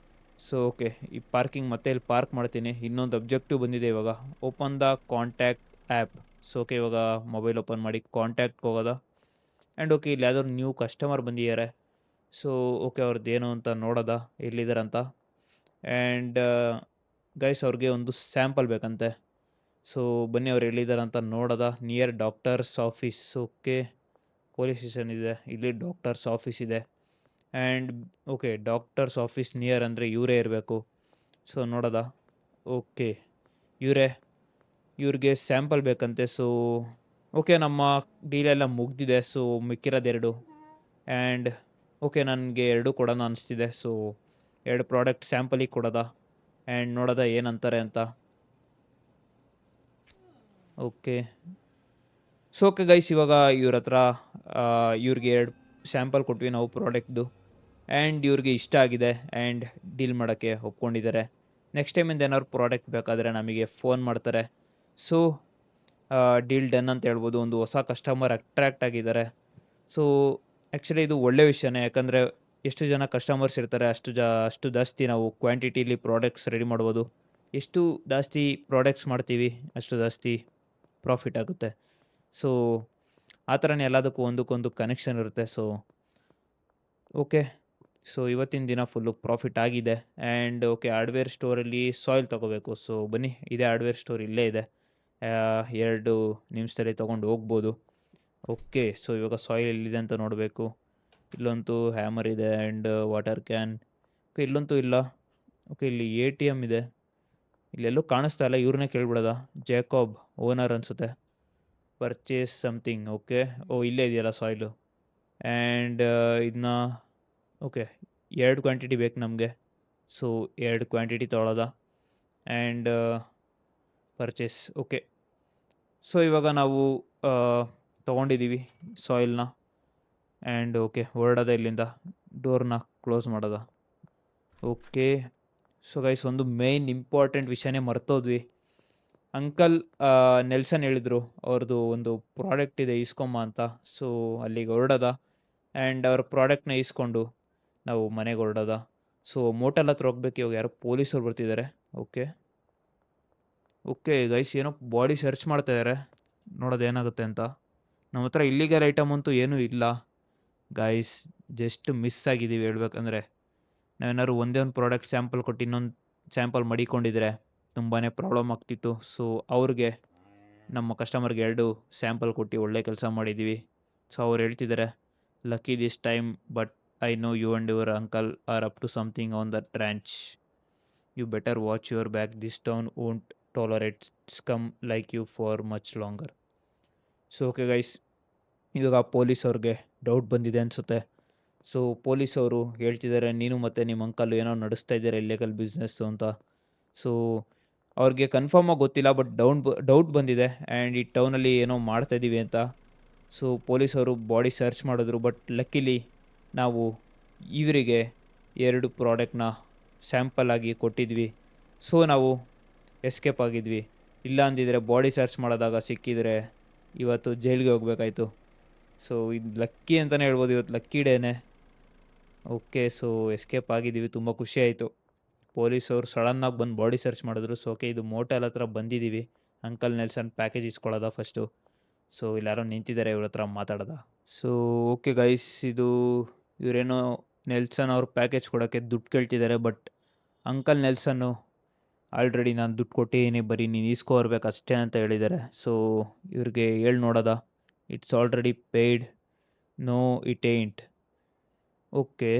ಸೊ ಓಕೆ, ಈ ಪಾರ್ಕಿಂಗ್ ಮತ್ತೆ ಇಲ್ಲಿ ಪಾರ್ಕ್ ಮಾಡ್ತೀನಿ. ಇನ್ನೊಂದು ಅಬ್ಜೆಕ್ಟಿವ್ ಬಂದಿದೆ ಇವಾಗ, open the contact app. So okay, ಇವಾಗ ಮೊಬೈಲ್ ಓಪನ್ ಮಾಡಿ ಕಾಂಟ್ಯಾಕ್ಟ್ಗೆ ಹೋಗೋದ. ಆ್ಯಂಡ್ ಓಕೆ, ಇಲ್ಲಿ ಯಾವ್ದಾದ್ರು ನ್ಯೂ ಕಸ್ಟಮರ್ ಬಂದಿದ್ದಾರೆ. ಸೊ ಓಕೆ, ಅವ್ರದ್ದು ಏನು ಅಂತ ನೋಡೋದ, ಎಲ್ಲಿದ್ದಾರಂತ. ಆ್ಯಂಡ್ ಗೈಸ್, ಅವ್ರಿಗೆ ಒಂದು ಸ್ಯಾಂಪಲ್ ಬೇಕಂತೆ. ಸೊ ಬನ್ನಿ ಅವ್ರು ಎಲ್ಲಿದ್ದಾರಂತ ನೋಡೋದ. Near doctors office. Okay, police station ಇದೆ, ಇಲ್ಲಿ ಡಾಕ್ಟರ್ಸ್ ಆಫೀಸ್ ಇದೆ. And okay, doctors office near ಅಂದರೆ ಇವರೇ ಇರಬೇಕು. ಸೊ ನೋಡೋದ. ಓಕೆ, ಇವ್ರಿಗೆ ಸ್ಯಾಂಪಲ್ ಬೇಕಂತೆ. ಸೊ ಓಕೆ, ನಮ್ಮ ಡೀಲೆಲ್ಲ ಮುಗ್ದಿದೆ. ಸೊ ಮಿಕ್ಕಿರೋದು 2. ಆ್ಯಂಡ್ ಓಕೆ, ನನಗೆ 2 ಕೊಡೋಣ ಅನಿಸ್ತಿದೆ. ಸೊ 2 ಪ್ರಾಡಕ್ಟ್ ಸ್ಯಾಂಪಲಿಗೆ ಕೊಡೋದ. ಆ್ಯಂಡ್ ನೋಡೋದ ಏನಂತಾರೆ ಅಂತ. ಓಕೆ, ಸೊ ಓಕೆ ಗೈಸ್, ಇವಾಗ ಇವ್ರ ಹತ್ರ ಇವ್ರಿಗೆ 2 ಸ್ಯಾಂಪಲ್ ಕೊಟ್ವಿ ನಾವು ಪ್ರಾಡಕ್ಟ್ದು. ಆ್ಯಂಡ್ ಇವ್ರಿಗೆ ಇಷ್ಟ ಆಗಿದೆ ಆ್ಯಂಡ್ ಡೀಲ್ ಮಾಡೋಕ್ಕೆ ಒಪ್ಕೊಂಡಿದ್ದಾರೆ. ನೆಕ್ಸ್ಟ್ ಟೈಮಿಂದ ಏನಾದ್ರು ಪ್ರಾಡಕ್ಟ್ ಬೇಕಾದರೆ ನಮಗೆ ಫೋನ್ ಮಾಡ್ತಾರೆ. ಸೊ ಡೀಲ್ ಡನ್ ಅಂತ ಹೇಳ್ಬೋದು. ಒಂದು ಹೊಸ ಕಸ್ಟಮರ್ ಅಟ್ರ್ಯಾಕ್ಟ್ ಆಗಿದ್ದಾರೆ. ಸೊ ಆ್ಯಕ್ಚುಲಿ ಇದು ಒಳ್ಳೆ ವಿಷಯನೇ, ಯಾಕಂದರೆ ಎಷ್ಟು ಜನ ಕಸ್ಟಮರ್ಸ್ ಇರ್ತಾರೆ ಅಷ್ಟು ಜಾಸ್ತಿ ನಾವು ಕ್ವಾಂಟಿಟಿಲಿ ಪ್ರಾಡಕ್ಟ್ಸ್ ರೆಡಿ ಮಾಡ್ಬೋದು. ಎಷ್ಟು ಜಾಸ್ತಿ ಪ್ರಾಡಕ್ಟ್ಸ್ ಮಾಡ್ತೀವಿ ಅಷ್ಟು ಜಾಸ್ತಿ ಪ್ರಾಫಿಟ್ ಆಗುತ್ತೆ. ಸೊ ಆ ಥರನೇ ಎಲ್ಲದಕ್ಕೂ ಒಂದಕ್ಕೊಂದು ಕನೆಕ್ಷನ್ ಇರುತ್ತೆ. ಸೊ ಓಕೆ, ಸೊ ಇವತ್ತಿನ ದಿನ ಫುಲ್ಲು ಪ್ರಾಫಿಟ್ ಆಗಿದೆ. ಆ್ಯಂಡ್ ಓಕೆ, ಹಾರ್ಡ್ವೇರ್ ಸ್ಟೋರಲ್ಲಿ ಸಾಯಿಲ್ ತೊಗೋಬೇಕು. ಸೊ ಬನ್ನಿ, ಇದೇ ಹಾರ್ಡ್ವೇರ್ ಸ್ಟೋರ್ ಇಲ್ಲೇ ಇದೆ, 2 ನಿಮಿಷದಲ್ಲಿ ತೊಗೊಂಡು ಹೋಗ್ಬೋದು. ಓಕೆ, ಸೊ ಇವಾಗ ಸಾಯಿಲ್ ಎಲ್ಲಿದೆ ಅಂತ ನೋಡಬೇಕು. ಇಲ್ಲಂತೂ ಹ್ಯಾಮರ್ ಇದೆ ಆ್ಯಂಡ್ ವಾಟರ್ ಕ್ಯಾನ್. ಓಕೆ, ಇಲ್ಲಂತೂ ಇಲ್ಲ. ಓಕೆ, ಇಲ್ಲಿ ATM ಇದೆ, ಇಲ್ಲೆಲ್ಲೂ ಕಾಣಿಸ್ತಾ ಇಲ್ಲ. ಇವ್ರನ್ನೇ ಕೇಳ್ಬಿಡೋದ. ಜೇಕಾಬ್ ಓನರ್ ಅನಿಸುತ್ತೆ. Purchase something. ಓಕೆ, ಇಲ್ಲೇ ಇದೆಯಲ್ಲ ಸಾಯಿಲು. ಆ್ಯಂಡ್ ಇದನ್ನ ಓಕೆ, 2 ಕ್ವಾಂಟಿಟಿ ಬೇಕು ನಮಗೆ. ಸೊ 2 ಕ್ವಾಂಟಿಟಿ ತೊಗೊಳೋದ. And purchase. ಓಕೆ, ಸೊ ಇವಾಗ ನಾವು ತೊಗೊಂಡಿದ್ದೀವಿ ಸಾಯಿಲ್ನ. ಆ್ಯಂಡ್ ಓಕೆ, ಹೊರಡೋದ ಇಲ್ಲಿಂದ, ಡೋರ್ನ ಕ್ಲೋಸ್ ಮಾಡೋದ. ಓಕೆ. ಸೊ ಗೈಸ್ ಒಂದು ಮೇನ್ ಇಂಪಾರ್ಟೆಂಟ್ ವಿಷಯನೇ ಮರ್ತೋದ್ವಿ. ಅಂಕಲ್ ನೆಲ್ಸನ್ ಹೇಳಿದ್ರು ಅವ್ರದ್ದು ಒಂದು ಪ್ರಾಡಕ್ಟ್ ಇದೆ ಇಸ್ಕೊಂಬ ಅಂತ. ಸೊ ಅಲ್ಲಿಗೆ ಹೊರಡೋದ ಆ್ಯಂಡ್ ಅವ್ರ ಪ್ರಾಡಕ್ಟ್ನ ಇಸ್ಕೊಂಡು ನಾವು ಮನೆಗೆ ಹೊರಡೋದ. ಸೊ ಮೋಟಲ್ ಹತ್ರ ಹೋಗ್ಬೇಕು. ಇವಾಗ ಯಾರೋ ಪೊಲೀಸವ್ರು ಬರ್ತಿದ್ದಾರೆ. ಓಕೆ ಓಕೆ ಗೈಸ್ ಏನೋ ಬಾಡಿ ಸರ್ಚ್ ಮಾಡ್ತಾ ಇದ್ದಾರೆ, ನೋಡೋದು ಏನಾಗುತ್ತೆ ಅಂತ. ನಮ್ಮ ಹತ್ರ ಇಲ್ಲಿಗಲ್ ಐಟಮ್ ಅಂತೂ ಏನೂ ಇಲ್ಲ ಗೈಸ್, ಜಸ್ಟ್ ಮಿಸ್ ಆಗಿದ್ದೀವಿ ಹೇಳ್ಬೇಕಂದ್ರೆ. ನಾವೇನಾದ್ರು ಒಂದೇ ಒಂದು ಪ್ರಾಡಕ್ಟ್ ಸ್ಯಾಂಪಲ್ ಕೊಟ್ಟು ಇನ್ನೊಂದು ಸ್ಯಾಂಪಲ್ ಮಡಿಕೊಂಡಿದ್ರೆ ತುಂಬಾ ಪ್ರಾಬ್ಲಮ್ ಆಗ್ತಿತ್ತು. ಸೊ ಅವ್ರಿಗೆ ನಮ್ಮ ಕಸ್ಟಮರ್ಗೆ 2 ಸ್ಯಾಂಪಲ್ ಕೊಟ್ಟು ಒಳ್ಳೆ ಕೆಲಸ ಮಾಡಿದ್ದೀವಿ. ಸೊ ಅವ್ರು ಹೇಳ್ತಿದ್ದಾರೆ, lucky this time but I know you and your uncle are up to something on that ranch. You better watch your back, this town won't tolerate scum like you for much longer. So okay guys, ಇವಾಗ ಪೊಲೀಸವ್ರಿಗೆ doubt ಬಂದಿದೆ ಅನಿಸುತ್ತೆ. So ಪೊಲೀಸವರು ಹೇಳ್ತಿದ್ದಾರೆ, ನೀನು ಮತ್ತು ನಿಮ್ಮ uncle ಏನೋ ನಡೆಸ್ತಾ ಇದ್ದಾರೆ ಇಲ್ಲಿಗಲ್ ಬಿಸ್ನೆಸ್ಸು ಅಂತ. ಸೊ ಅವ್ರಿಗೆ ಕನ್ಫರ್ಮಾಗಿ ಗೊತ್ತಿಲ್ಲ, ಬಟ್ ಡೌಟ್ ಬಂದಿದೆ ಆ್ಯಂಡ್ ಈ ಟೌನಲ್ಲಿ ಏನೋ ಮಾಡ್ತಾಯಿದ್ದೀವಿ ಅಂತ. ಸೊ ಪೊಲೀಸವರು ಬಾಡಿ ಸರ್ಚ್ ಮಾಡಿದ್ರು, ಬಟ್ ಲಕ್ಕಿಲಿ ನಾವು ಇವರಿಗೆ 2 ಪ್ರಾಡಕ್ಟ್ನ ಸ್ಯಾಂಪಲ್ ಆಗಿ ಕೊಟ್ಟಿದ್ವಿ. ಸೊ ನಾವು ಎಸ್ಕೇಪ್ ಆಗಿದ್ವಿ. ಇಲ್ಲ ಅಂದಿದ್ರೆ ಬಾಡಿ ಸರ್ಚ್ ಮಾಡೋದಾಗ ಸಿಕ್ಕಿದರೆ ಇವತ್ತು ಜೈಲಿಗೆ ಹೋಗ್ಬೇಕಾಯ್ತು. ಸೊ ಇದು ಲಕ್ಕಿ ಅಂತಲೇ ಹೇಳ್ಬೋದು, ಇವತ್ತು ಲಕ್ಕಿ ಡೇನೇ. ಓಕೆ, ಸೊ ಎಸ್ಕೇಪ್ ಆಗಿದ್ದೀವಿ, ತುಂಬ ಖುಷಿ ಆಯಿತು. ಪೊಲೀಸವ್ರು ಸಡನ್ನಾಗಿ ಬಂದು ಬಾಡಿ ಸರ್ಚ್ ಮಾಡಿದ್ರು. ಸೊ ಓಕೆ, ಇದು ಮೋಟಲ್ ಹತ್ರ ಬಂದಿದ್ದೀವಿ. ಅಂಕಲ್ ನೆಲ್ಸನ್ ಪ್ಯಾಕೇಜ್ ಇಸ್ಕೊಳ್ಳೋದ ಫಸ್ಟು. ಸೊ ಇಲ್ಲಿ ಯಾರೋ ನಿಂತಿದ್ದಾರೆ, ಇವ್ರ ಹತ್ರ ಮಾತಾಡೋದ. ಸೊ ಓಕೆ ಗೈಸ್, ಇದು ಇವರೇನೋ ನೆಲ್ಸನ್ ಅವ್ರ ಪ್ಯಾಕೇಜ್ ಕೊಡೋಕ್ಕೆ ದುಡ್ಡು ಕೇಳ್ತಿದ್ದಾರೆ. ಬಟ್ ಅಂಕಲ್ ನೆಲ್ಸನ್ನು ಆಲ್ರೆಡಿ ನಾನು ದುಡ್ಡು ಕೊಟ್ಟಿದ್ದೀನಿ, ಬರೀ ನೀನು ಇಸ್ಕೊಬರ್ಬೇಕು ಅಷ್ಟೇ ಅಂತ ಹೇಳಿದ್ದಾರೆ. ಸೊ ಇವ್ರಿಗೆ ಹೇಳಿ ನೋಡೋದ, it's already paid, no it ain't. Okay,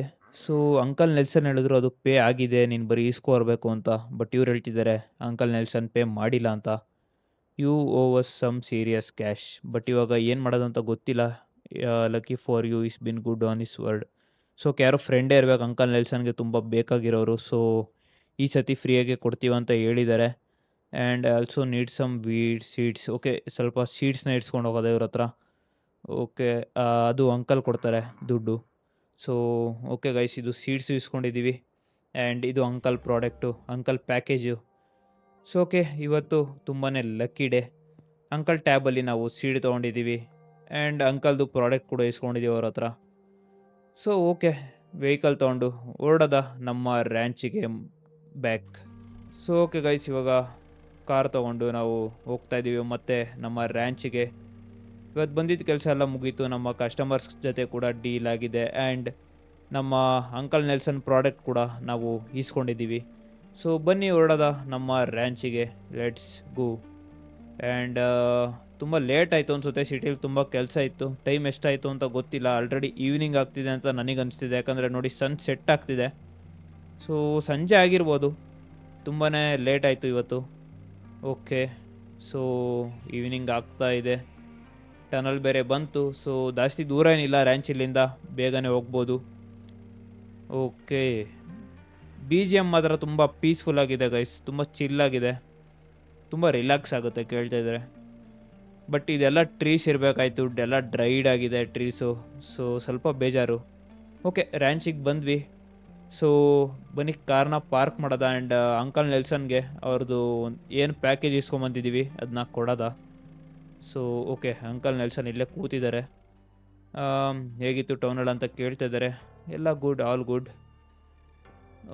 so uncle Nelson ಹೇಳಿದ್ರು ಅದು ಪೇ ಆಗಿದೆ, ನೀನು ಬರೀ ಇಸ್ಕೊಬರ್ಬೇಕು ಅಂತ. ಬಟ್ ಇವ್ರು ಹೇಳ್ತಿದ್ದಾರೆ ಅಂಕಲ್ ನೆಲ್ಸನ್ ಪೇ ಮಾಡಿಲ್ಲ ಅಂತ. You owes some serious cash. But ಇವಾಗ ಏನು ಮಾಡೋದು ಅಂತ ಗೊತ್ತಿಲ್ಲ. Lucky for you is been good on his word. So ಯಾರೋ ಫ್ರೆಂಡೇ ಇರಬೇಕು ಅಂಕಲ್ ನೆಲ್ಸನ್ಗೆ ತುಂಬ ಬೇಕಾಗಿರೋರು. ಸೊ ಈ ಸತಿ ಫ್ರೀಯಾಗೆ ಕೊಡ್ತೀವಂತ ಹೇಳಿದ್ದಾರೆ. And also need some weed seeds. Okay, ಸ್ವಲ್ಪ ಸೀಡ್ಸ್ನ ಇಡ್ಸ್ಕೊಂಡು ಹೋಗೋದೆ ಇವ್ರ ಹತ್ರ. ಓಕೆ, ಅದು ಅಂಕಲ್ ಕೊಡ್ತಾರೆ ದುಡ್ಡು. ಸೊ ಓಕೆ ಗೈಸ್, ಇದು ಸೀಡ್ಸ್ ಇಸ್ಕೊಂಡಿದ್ದೀವಿ ಆ್ಯಂಡ್ ಇದು uncle product, uncle package. So okay, ಇವತ್ತು ತುಂಬಾ ಲಕ್ಕಿ ಡೇ. ಅಂಕಲ್ ಟ್ಯಾಬಲ್ಲಿ ನಾವು ಸೀಡ್ ತೊಗೊಂಡಿದ್ದೀವಿ ಆ್ಯಂಡ್ ಅಂಕಲ್ದು ಪ್ರಾಡಕ್ಟ್ ಕೂಡ ಇಸ್ಕೊಂಡಿದ್ದೀವಿ ಅವ್ರ ಹತ್ರ. ಸೊ ಓಕೆ, ವೆಹಿಕಲ್ ತೊಗೊಂಡು ಹೊರಡೋದ ನಮ್ಮ ರ್ಯಾಂಚಿಗೆ ಬ್ಯಾಕ್. ಸೊ ಓಕೆ ಗೈಸ್, ಇವಾಗ ಕಾರ್ ತೊಗೊಂಡು ನಾವು ಹೋಗ್ತಾಯಿದ್ದೀವಿ ಮತ್ತು ನಮ್ಮ ರ್ಯಾಂಚಿಗೆ. ಇವತ್ತು ಬಂದಿದ್ದ ಕೆಲಸ ಎಲ್ಲ ಮುಗೀತು, ನಮ್ಮ ಕಸ್ಟಮರ್ಸ್ ಜೊತೆ ಕೂಡ ಡೀಲ್ ಆಗಿದೆ ಆ್ಯಂಡ್ ನಮ್ಮ ಅಂಕಲ್ ನೆಲ್ಸನ್ ಪ್ರಾಡಕ್ಟ್ ಕೂಡ ನಾವು ಈಸ್ಕೊಂಡಿದ್ದೀವಿ. ಸೊ ಬನ್ನಿ ಹೊರಡೋದ ನಮ್ಮ ರ್ಯಾಂಚಿಗೆ, ಲೆಟ್ಸ್ ಗೋ. ಆ್ಯಂಡ್ ತುಂಬ ಲೇಟ್ ಆಯಿತು ಅನಿಸುತ್ತೆ, ಸಿಟಿಲಿ ತುಂಬ ಕೆಲಸ ಇತ್ತು. ಟೈಮ್ ಎಷ್ಟಾಯಿತು ಅಂತ ಗೊತ್ತಿಲ್ಲ, ಆಲ್ರೆಡಿ ಈವ್ನಿಂಗ್ ಆಗ್ತಿದೆ ಅಂತ ನನಗೆ ಅನಿಸ್ತಿದೆ. ಯಾಕಂದರೆ ನೋಡಿ ಸನ್ ಸೆಟ್ ಆಗ್ತಿದೆ. ಸೊ ಸಂಜೆ ಆಗಿರ್ಬೋದು, ತುಂಬಾ ಲೇಟ್ ಆಯಿತು ಇವತ್ತು. ಓಕೆ, ಸೊ ಈವ್ನಿಂಗ್ ಆಗ್ತಾ ಇದೆ, ಟನಲ್ ಬೇರೆ ಬಂತು. ಸೊ ಜಾಸ್ತಿ ದೂರ ಏನಿಲ್ಲ ರ್ಯಾಂಚಿಲಿಂದ, ಬೇಗನೆ ಹೋಗ್ಬೋದು. ಓಕೆ, BGM ಮಾತ್ರ ತುಂಬ ಪೀಸ್ಫುಲ್ ಆಗಿದೆ ಗೈಸ್, ತುಂಬ ಚಿಲ್ಲಾಗಿದೆ, ತುಂಬ ರಿಲ್ಯಾಕ್ಸ್ ಆಗುತ್ತೆ ಕೇಳ್ತಾ ಇದ್ದಾರೆ. ಬಟ್ ಇದೆಲ್ಲ ಟ್ರೀಸ್ ಇರಬೇಕಾಯ್ತು, ಇದೆಲ್ಲ ಡ್ರೈಡ್ ಆಗಿದೆ ಟ್ರೀಸು. ಸೊ ಸ್ವಲ್ಪ ಬೇಜಾರು. ಓಕೆ, ರ್ಯಾಂಚಿಗೆ ಬಂದ್ವಿ. ಸೊ ಬನ್ನಿ ಕಾರ್ನ ಪಾರ್ಕ್ ಮಾಡೋದ ಆ್ಯಂಡ್ ಅಂಕಲ್ ನೆಲ್ಸನ್ಗೆ ಅವ್ರದ್ದು ಏನು ಪ್ಯಾಕೇಜ್ ಇಸ್ಕೊಂಬಂದಿದ್ದೀವಿ ಅದನ್ನ ಕೊಡೋದ. ಸೊ ಓಕೆ, ಅಂಕಲ್ ನೆಲ್ಸನ್ ಇಲ್ಲೇ ಕೂತಿದ್ದಾರೆ. ಹೇಗಿತ್ತು ಟೌನಲ್ಲಿ ಅಂತ ಕೇಳ್ತಾ ಇದ್ದಾರೆ. ಎಲ್ಲ good, all good.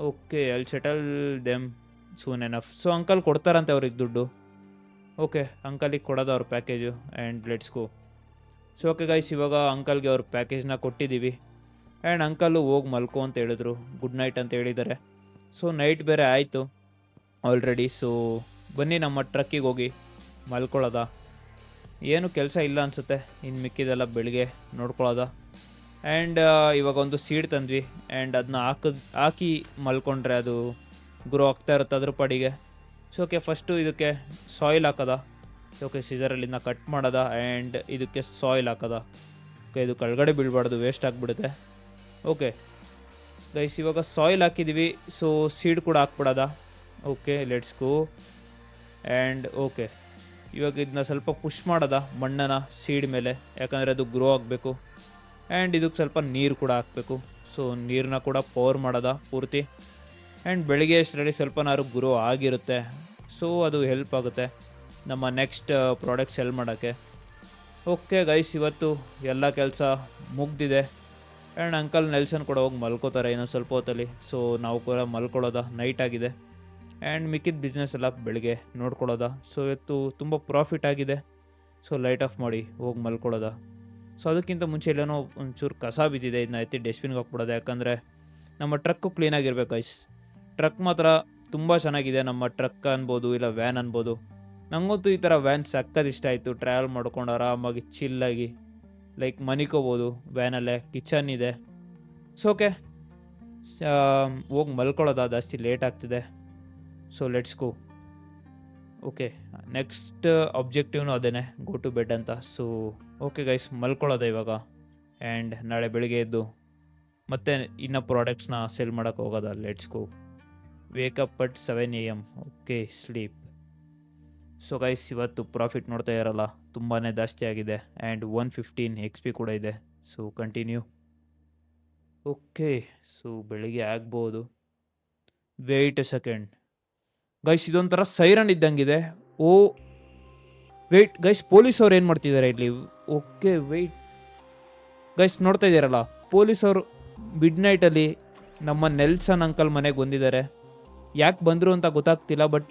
Okay, I'll settle them soon enough. So uncle ಕೊಡ್ತಾರಂತೆ ಅವ್ರಿಗೆ ದುಡ್ಡು. ಓಕೆ, ಅಂಕಲಿಗೆ ಕೊಡೋದು ಅವ್ರ package and let's go. So okay guys, ಇವಾಗ ಅಂಕಲ್ಗೆ ಅವ್ರ ಪ್ಯಾಕೇಜ್ನ ಕೊಟ್ಟಿದ್ದೀವಿ ಆ್ಯಂಡ್ ಅಂಕಲು ಹೋಗಿ ಮಲ್ಕೋ ಅಂತ ಹೇಳಿದ್ರು, ಗುಡ್ ನೈಟ್ ಅಂತ ಹೇಳಿದ್ದಾರೆ. ಸೊ ನೈಟ್ ಬೇರೆ ಆಯಿತು ಆಲ್ರೆಡಿ. ಸೊ ಬನ್ನಿ ನಮ್ಮ ಟ್ರಕ್ಕಿಗೆ ಹೋಗಿ ಮಲ್ಕೊಳ್ಳೋದ. ಏನು ಕೆಲಸ ಇಲ್ಲ ಅನಿಸುತ್ತೆ, ಇನ್ನು ಮಿಕ್ಕಿದೆಲ್ಲ ಬೆಳಿಗ್ಗೆ ನೋಡ್ಕೊಳ್ಳೋದ. ಆ್ಯಂಡ್ ಇವಾಗ ಒಂದು ಸೀಡ್ ತಂದ್ವಿ ಆ್ಯಂಡ್ ಅದನ್ನ ಹಾಕಿ ಮಲ್ಕೊಂಡ್ರೆ ಅದು ಗ್ರೋ ಆಗ್ತಾ ಇರುತ್ತೆ ಅದ್ರ ಪಾಡಿಗೆ. ಸೊ ಓಕೆ, ಫಸ್ಟು ಇದಕ್ಕೆ ಸಾಯಿಲ್ ಹಾಕೋದ. ಓಕೆ, ಸಿಸರಲ್ಲಿಂದ ಕಟ್ ಮಾಡೋದ ಆ್ಯಂಡ್ ಇದಕ್ಕೆ ಸಾಯಿಲ್ ಹಾಕೋದ. ಓಕೆ, ಇದು ಕೆಳಗಡೆ ಬೀಳಬಾರ್ದು, ವೇಸ್ಟ್ ಆಗಿಬಿಡುತ್ತೆ. ಓಕೆ ಗೈಸ್, ಇವಾಗ ಸಾಯಿಲ್ ಹಾಕಿದ್ದೀವಿ. ಸೊ ಸೀಡ್ ಕೂಡ ಹಾಕ್ಬಿಡೋದ. Okay, let's go. And okay, ಇವಾಗ ಇದನ್ನ ಸ್ವಲ್ಪ ಪುಷ್ ಮಾಡೋದ ಮಣ್ಣನ್ನು ಸೀಡ್ ಮೇಲೆ, ಯಾಕಂದರೆ ಅದು ಗ್ರೋ ಆಗಬೇಕು. ಆ್ಯಂಡ್ ಇದಕ್ಕೆ ಸ್ವಲ್ಪ ನೀರು ಕೂಡ ಹಾಕಬೇಕು. ಸೊ ನೀರನ್ನ ಕೂಡ ಪವರ್ ಮಾಡೋದ ಪೂರ್ತಿ. ಆ್ಯಂಡ್ ಬೆಳಿಗ್ಗೆ ಅಷ್ಟರಲ್ಲಿ ಸ್ವಲ್ಪನಾದ್ರು ಗ್ರೋ ಆಗಿರುತ್ತೆ. ಸೊ ಅದು ಹೆಲ್ಪ್ ಆಗುತ್ತೆ ನಮ್ಮ ನೆಕ್ಸ್ಟ್ ಪ್ರಾಡಕ್ಟ್ ಸೆಲ್ ಮಾಡೋಕ್ಕೆ. ಓಕೆ ಗೈಸ್, ಇವತ್ತು ಎಲ್ಲ ಕೆಲಸ ಮುಗ್ದಿದೆ. ಆ್ಯಂಡ್ ಅಂಕಲ್ ನೆಲ್ಸನ್ ಕೂಡ ಹೋಗಿ ಮಲ್ಕೋತಾರೆ ಇನ್ನೊಂದು ಸ್ವಲ್ಪ ಹೊತ್ತಲ್ಲಿ. ಸೊ ನಾವು ಕೂಡ ಮಲ್ಕೊಳ್ಳೋದ, ನೈಟ್ ಆಗಿದೆ. ಆ್ಯಂಡ್ ಮಿಕ್ಕಿದ ಬಿಸ್ನೆಸ್ ಎಲ್ಲ ಬೆಳಗ್ಗೆ ನೋಡ್ಕೊಳ್ಳೋದ. ಸೊ ಇವತ್ತು ತುಂಬ ಪ್ರಾಫಿಟ್ ಆಗಿದೆ. ಸೊ ಲೈಟ್ ಆಫ್ ಮಾಡಿ ಹೋಗಿ ಮಲ್ಕೊಳ್ಳೋದ. ಸೊ ಅದಕ್ಕಿಂತ ಮುಂಚೆ ಎಲ್ಲೇನೋ ಒಂಚೂರು ಕಸ ಬಿದ್ದಿದೆ, ಇದನ್ನ ಎತ್ತಿ ಡಸ್ಟ್ಬಿನ್ಗೆ ಹಾಕ್ಬಿಡೋದು. ಯಾಕಂದರೆ ನಮ್ಮ ಟ್ರಕ್ಕು ಕ್ಲೀನಾಗಿರ್ಬೇಕು ಗೈಸ್. ಟ್ರಕ್ ಮಾತ್ರ ತುಂಬ ಚೆನ್ನಾಗಿದೆ, ನಮ್ಮ ಟ್ರಕ್ ಅನ್ಬೋದು ಇಲ್ಲ ವ್ಯಾನ್ ಅನ್ಬೋದು. ನನಗಂತೂ ಈ ಥರ ವ್ಯಾನ್ ಸಕ್ಕತ್ ಇಷ್ಟ ಆಯಿತು. ಟ್ರಾವೆಲ್ ಮಾಡ್ಕೊಂಡು ಆರಾಮಾಗಿ ಚಿಲ್ಲಾಗಿ ಲೈಕ್ ಮನಿಕೋಬೋದು ವ್ಯಾನಲ್ಲೇ. ಕಿಚನ್ ಇದೆ. ಸೊ ಓಕೆ, ಹೋಗಿ ಮಲ್ಕೊಳ್ಳೋದ, ಜಾಸ್ತಿ ಲೇಟ್ ಆಗ್ತಿದೆ. So let's go. Okay, next ಆಬ್ಜೆಕ್ಟಿವ್ನು ಅದೇ, ಗೋ ಟು ಬೆಡ್ ಅಂತ. ಸೊ ಓಕೆ ಗೈಸ್, ಮಲ್ಕೊಳ್ಳೋದ ಇವಾಗ. ಆ್ಯಂಡ್ ನಾಳೆ ಬೆಳಿಗ್ಗೆ ಎದ್ದು ಮತ್ತೆ ಇನ್ನೂ ಪ್ರಾಡಕ್ಟ್ಸ್ನ ಸೆಲ್ ಮಾಡೋಕ್ಕೆ ಹೋಗೋದ. Let's go. Wake up at 7 AM. Okay, sleep. So guys, ಇವತ್ತು ಪ್ರಾಫಿಟ್ ನೋಡ್ತಾ ಇರಲ್ಲ, ತುಂಬಾ ಜಾಸ್ತಿ ಆಗಿದೆ. ಆ್ಯಂಡ್ 115 XP ಕೂಡ ಇದೆ. So continue. ಓಕೆ, ಸೊ ಬೆಳಿಗ್ಗೆ ಆಗ್ಬೋದು. ವೆಯ್ಟ್ ಎ ಸೆಕೆಂಡ್ ಗೈಸ್, ಇದೊಂಥರ ಸೈರನ್ ಇದ್ದಂಗಿದೆ. ಓ ವೆಯ್ಟ್ ಗೈಸ್, ಪೊಲೀಸವ್ರು ಏನು ಮಾಡ್ತಿದ್ದಾರೆ ಇಲ್ಲಿ? ಓಕೆ ವೆಯ್ಟ್ ಗೈಸ್, ನೋಡ್ತಾ ಇದ್ದೀರಲ್ಲ, ಪೊಲೀಸವರು ಮಿಡ್ ನೈಟಲ್ಲಿ ನಮ್ಮ ನೆಲ್ಸನ್ ಅಂಕಲ್ ಮನೆಗೆ ಬಂದಿದ್ದಾರೆ. ಯಾಕೆ ಬಂದರು ಅಂತ ಗೊತ್ತಾಗ್ತಿಲ್ಲ, ಬಟ್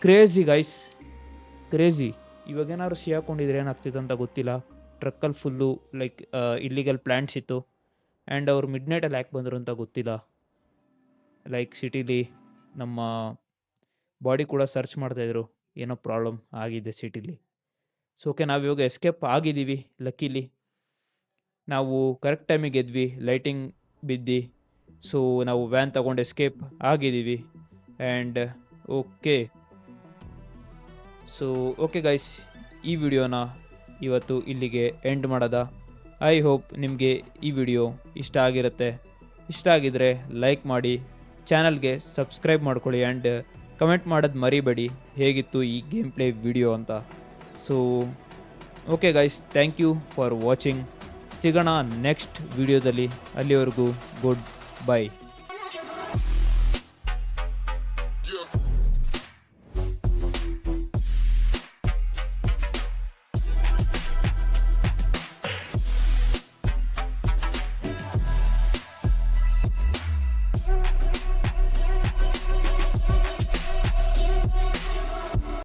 ಕ್ರೇಜಿ ಗೈಸ್, ಕ್ರೇಜಿ. ಇವಾಗೇನಾದ್ರು ಸಿಗಾಕೊಂಡಿದ್ರೆ ಏನಾಗ್ತಿತ್ತು ಅಂತ ಗೊತ್ತಿಲ್ಲ. ಟ್ರಕ್ಕಲ್ಲಿ ಫುಲ್ಲು ಲೈಕ್ ಇಲ್ಲಿಗಲ್ ಪ್ಲ್ಯಾಂಟ್ಸ್ ಇತ್ತು. ಆ್ಯಂಡ್ ಅವ್ರು ಮಿಡ್ ನೈಟಲ್ಲಿ ಯಾಕೆ ಬಂದರು ಅಂತ ಗೊತ್ತಿಲ್ಲ. ಲೈಕ್ ಸಿಟಿಲಿ ನಮ್ಮ ಬಾಡಿ ಕೂಡ ಸರ್ಚ್ ಮಾಡ್ತಾಯಿದ್ರು, ಏನೋ ಪ್ರಾಬ್ಲಮ್ ಆಗಿದೆ ಸಿಟಿಲಿ. ಸೊ ಓಕೆ, ನಾವಿವಾಗ ಎಸ್ಕೇಪ್ ಆಗಿದ್ದೀವಿ. ಲಕ್ಕಿಲಿ ನಾವು ಕರೆಕ್ಟ್ ಟೈಮಿಗೆ ಎದ್ವಿ, ಲೈಟಿಂಗ್ ಬಿದ್ದು. ಸೊ ನಾವು ವ್ಯಾನ್ ತೊಗೊಂಡು ಎಸ್ಕೇಪ್ ಆಗಿದ್ದೀವಿ. And okay, so okay guys, ಈ ವಿಡಿಯೋನ ಇವತ್ತು ಇಲ್ಲಿಗೆ ಎಂಡ್ ಮಾಡೋದ. ಐ ಹೋಪ್ ನಿಮಗೆ ಈ ವಿಡಿಯೋ ಇಷ್ಟ ಆಗಿರುತ್ತೆ. ಇಷ್ಟ ಆಗಿದರೆ ಲೈಕ್ ಮಾಡಿ, ಚಾನಲ್ಗೆ ಸಬ್ಸ್ಕ್ರೈಬ್ ಮಾಡ್ಕೊಳ್ಳಿ. ಆ್ಯಂಡ್ ಕಮೆಂಟ್ ಮಾಡೋದು ಮರಿಬೇಡಿ ಹೇಗಿತ್ತು ಈ ಗೇಮ್ ಪ್ಲೇ ವಿಡಿಯೋ ಅಂತ. So okay guys, thank you for watching. ಸಿಗೋಣ ನೆಕ್ಸ್ಟ್ ವಿಡಿಯೋದಲ್ಲಿ. ಅಲ್ಲಿವರೆಗೂ ಗುಡ್ ಬೈ.